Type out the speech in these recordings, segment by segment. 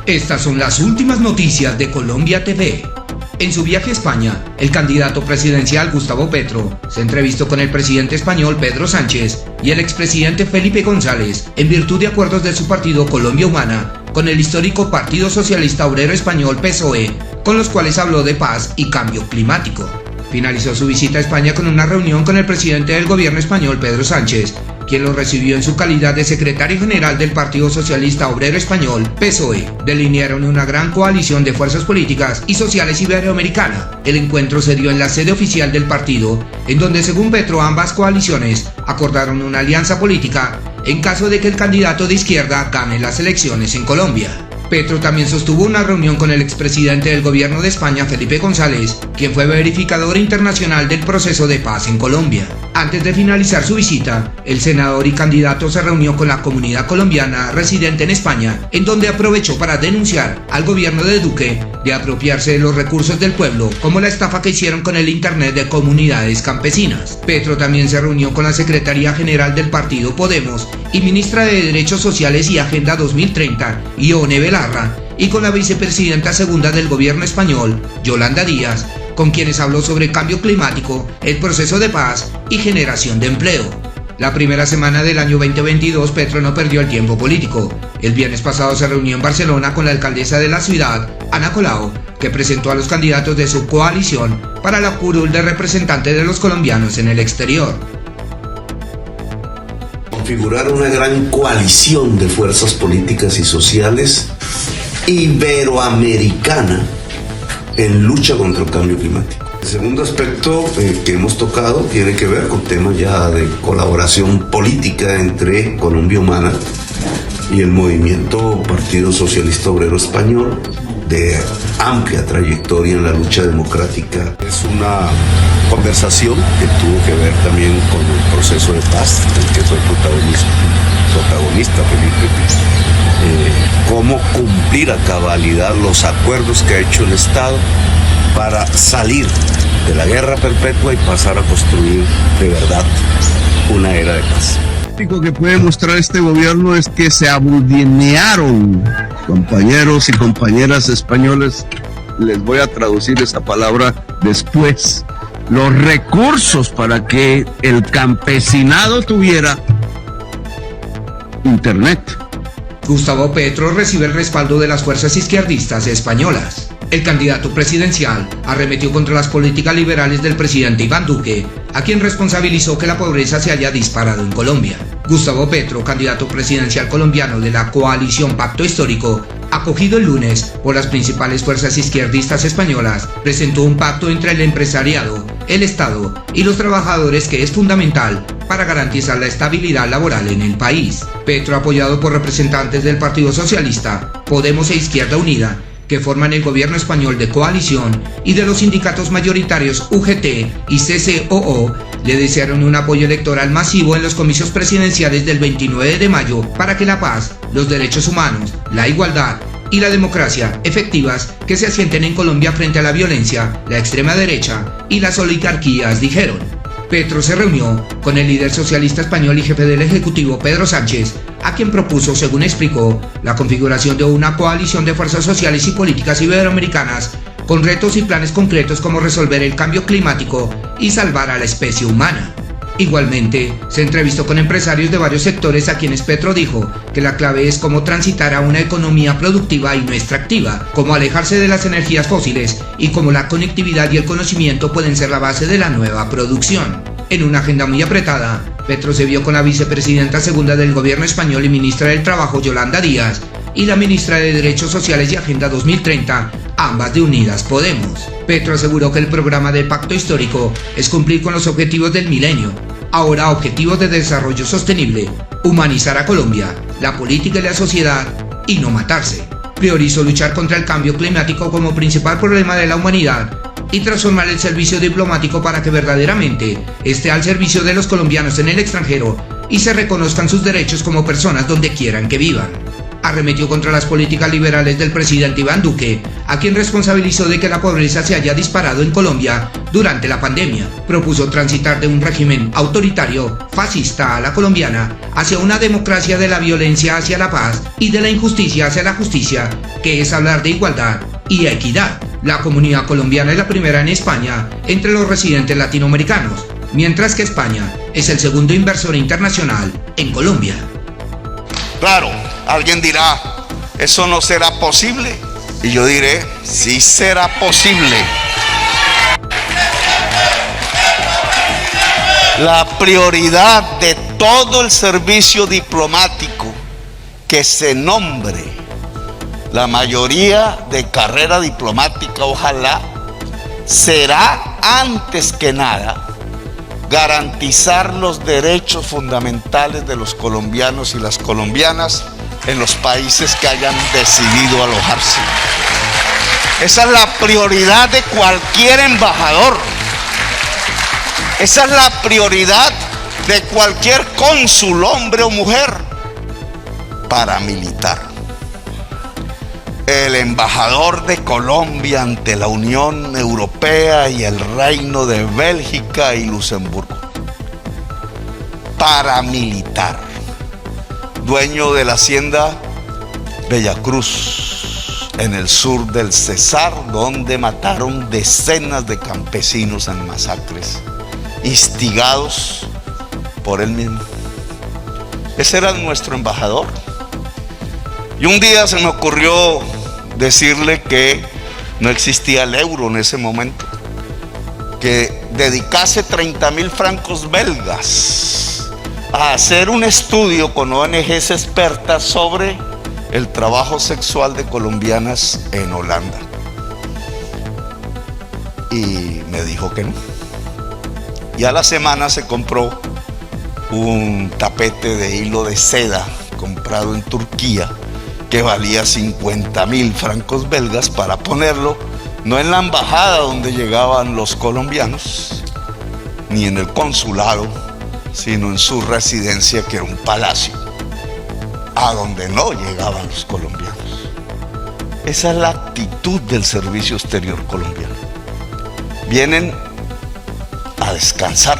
Estas son las últimas noticias de Colombia TV. En su viaje a España, el candidato presidencial Gustavo Petro se entrevistó con el presidente español Pedro Sánchez y el expresidente Felipe González en virtud de acuerdos de su partido Colombia Humana con el histórico Partido Socialista Obrero Español PSOE, con los cuales habló de paz y cambio climático. Finalizó su visita a España con una reunión con el presidente del gobierno español Pedro Sánchez, quien lo recibió en su calidad de secretario general del Partido Socialista Obrero Español, PSOE. Delinearon una gran coalición de fuerzas políticas y sociales iberoamericana. El encuentro se dio en la sede oficial del partido, en donde según Petro ambas coaliciones acordaron una alianza política en caso de que el candidato de izquierda gane las elecciones en Colombia. Petro también sostuvo una reunión con el expresidente del gobierno de España, Felipe González, quien fue verificador internacional del proceso de paz en Colombia. Antes de finalizar su visita, el senador y candidato se reunió con la comunidad colombiana residente en España, en donde aprovechó para denunciar al gobierno de Duque de apropiarse de los recursos del pueblo, como la estafa que hicieron con el Internet de comunidades campesinas. Petro también se reunió con la Secretaría General del Partido Podemos y ministra de Derechos Sociales y Agenda 2030, Ione Belarra, y con la vicepresidenta segunda del gobierno español, Yolanda Díaz, con quienes habló sobre cambio climático, el proceso de paz y generación de empleo. La primera semana del año 2022, Petro no perdió el tiempo político. El viernes pasado se reunió en Barcelona con la alcaldesa de la ciudad, Ada Colau, que presentó a los candidatos de su coalición para la curul de representante de los colombianos en el exterior. Configurar una gran coalición de fuerzas políticas y sociales iberoamericana en lucha contra el cambio climático. El segundo aspecto que hemos tocado tiene que ver con temas ya de colaboración política entre Colombia Humana y el movimiento Partido Socialista Obrero Español, de amplia trayectoria en la lucha democrática. Es una conversación que tuvo que ver también con el proceso de paz del que soy protagonista Felipe. Cómo cumplir a cabalidad los acuerdos que ha hecho el Estado para salir de la guerra perpetua y pasar a construir de verdad una era de paz. Lo único que puede mostrar este gobierno es que se abudinearon, compañeros y compañeras españoles, les voy a traducir esa palabra después, los recursos para que el campesinado tuviera internet. Gustavo Petro recibe el respaldo de las fuerzas izquierdistas españolas. El candidato presidencial arremetió contra las políticas liberales del presidente Iván Duque, a quien responsabilizó que la pobreza se haya disparado en Colombia. Gustavo Petro, candidato presidencial colombiano de la coalición Pacto Histórico, acogido el lunes por las principales fuerzas izquierdistas españolas, presentó un pacto entre el empresariado, el Estado y los trabajadores que es fundamental para garantizar la estabilidad laboral en el país. Petro, apoyado por representantes del Partido Socialista, Podemos e Izquierda Unida, que forman el gobierno español de coalición, y de los sindicatos mayoritarios UGT y CCOO, le desearon un apoyo electoral masivo en los comicios presidenciales del 29 de mayo para que la paz, los derechos humanos, la igualdad y la democracia efectivas que se asienten en Colombia frente a la violencia, la extrema derecha y las oligarquías, dijeron. Petro se reunió con el líder socialista español y jefe del Ejecutivo Pedro Sánchez, a quien propuso, según explicó, la configuración de una coalición de fuerzas sociales y políticas iberoamericanas con retos y planes concretos como resolver el cambio climático y salvar a la especie humana. Igualmente, se entrevistó con empresarios de varios sectores a quienes Petro dijo que la clave es cómo transitar a una economía productiva y no extractiva, cómo alejarse de las energías fósiles y cómo la conectividad y el conocimiento pueden ser la base de la nueva producción. En una agenda muy apretada, Petro se vio con la vicepresidenta segunda del gobierno español y ministra del Trabajo, Yolanda Díaz, y la ministra de Derechos Sociales y Agenda 2030, ambas de Unidas Podemos. Petro aseguró que el programa del Pacto Histórico es cumplir con los objetivos del milenio, ahora objetivos de desarrollo sostenible, humanizar a Colombia, la política y la sociedad, y no matarse. Priorizó luchar contra el cambio climático como principal problema de la humanidad y transformar el servicio diplomático para que verdaderamente esté al servicio de los colombianos en el extranjero y se reconozcan sus derechos como personas donde quieran que vivan. arremetió contra las políticas liberales del presidente Iván Duque, a quien responsabilizó de que la pobreza se haya disparado en Colombia durante la pandemia. Propuso transitar de un régimen autoritario, fascista a la colombiana, hacia una democracia de la violencia hacia la paz y de la injusticia hacia la justicia, que es hablar de igualdad y equidad. La comunidad colombiana es la primera en España entre los residentes latinoamericanos, mientras que España es el segundo inversor internacional en Colombia. Claro, alguien dirá, ¿eso no será posible? Y yo diré, sí será posible. La prioridad de todo el servicio diplomático que se nombre, la mayoría de carrera diplomática, ojalá, será antes que nada garantizar los derechos fundamentales de los colombianos y las colombianas en los países que hayan decidido alojarse. Esa es la prioridad de cualquier embajador. Esa es la prioridad de cualquier cónsul, hombre o mujer, paramilitar. El embajador de Colombia ante la Unión Europea y el Reino de Bélgica y Luxemburgo. Paramilitar. Dueño de la hacienda Bellacruz, en el sur del Cesar, donde mataron decenas de campesinos en masacres, instigados por él mismo. Ese era nuestro embajador. Y un día se me ocurrió decirle que no existía el euro en ese momento, que dedicase 30.000 francos belgas a hacer un estudio con ONGs expertas sobre el trabajo sexual de colombianas en Holanda. Y me dijo que no. Y a la semana se compró un tapete de hilo de seda comprado en Turquía, que valía 50.000 francos belgas, para ponerlo no en la embajada donde llegaban los colombianos, ni en el consulado, sino en su residencia, que era un palacio, a donde no llegaban los colombianos. Esa es la actitud del servicio exterior colombiano. Vienen a descansar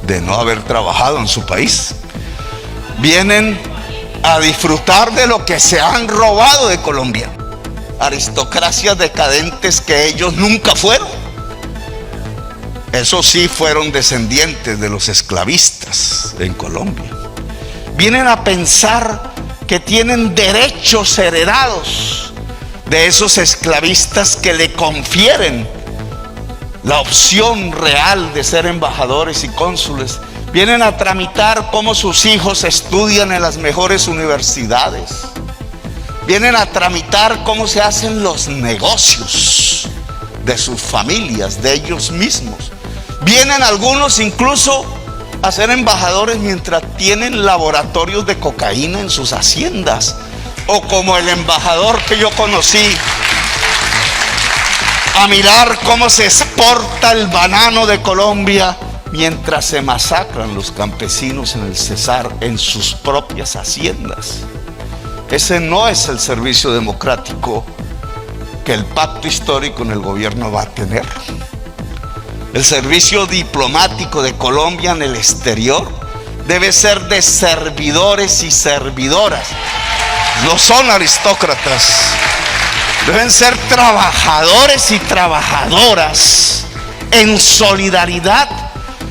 de no haber trabajado en su país. Vienen a disfrutar de lo que se han robado de Colombia. Aristocracias decadentes que ellos nunca fueron. Eso sí, fueron descendientes de los esclavistas en Colombia. Vienen a pensar que tienen derechos heredados de esos esclavistas que le confieren la opción real de ser embajadores y cónsules. Vienen a tramitar cómo sus hijos estudian en las mejores universidades. Vienen a tramitar cómo se hacen los negocios de sus familias, de ellos mismos. Vienen algunos incluso a ser embajadores mientras tienen laboratorios de cocaína en sus haciendas. O como el embajador que yo conocí, a mirar cómo se exporta el banano de Colombia mientras se masacran los campesinos en el Cesar en sus propias haciendas. Ese no es el servicio democrático que el pacto histórico en el gobierno va a tener. El servicio diplomático de Colombia en el exterior debe ser de servidores y servidoras. No son aristócratas. Deben ser trabajadores y trabajadoras en solidaridad.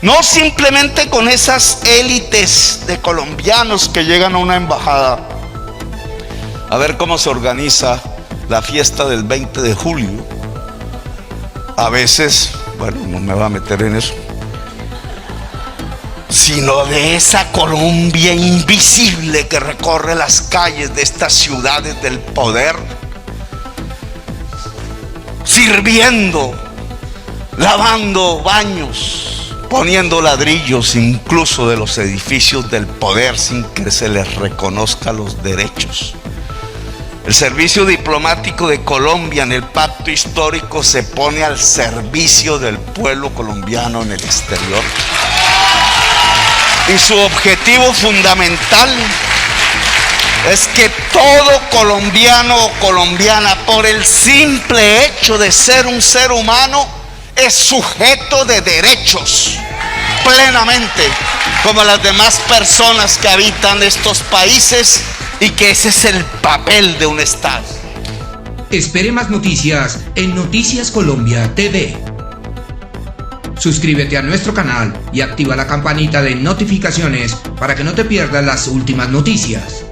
No simplemente con esas élites de colombianos que llegan a una embajada a ver cómo se organiza la fiesta del 20 de julio. A veces, bueno, no me voy a meter en eso, sino de esa Colombia invisible que recorre las calles de estas ciudades del poder, sirviendo, lavando baños, poniendo ladrillos incluso de los edificios del poder sin que se les reconozca los derechos. El servicio diplomático de Colombia en el pacto histórico se pone al servicio del pueblo colombiano en el exterior. Y su objetivo fundamental es que todo colombiano o colombiana, por el simple hecho de ser un ser humano, es sujeto de derechos plenamente, como las demás personas que habitan estos países, y que ese es el papel de un Estado. Espere más noticias en Noticias Colombia TV. Suscríbete a nuestro canal y activa la campanita de notificaciones para que no te pierdas las últimas noticias.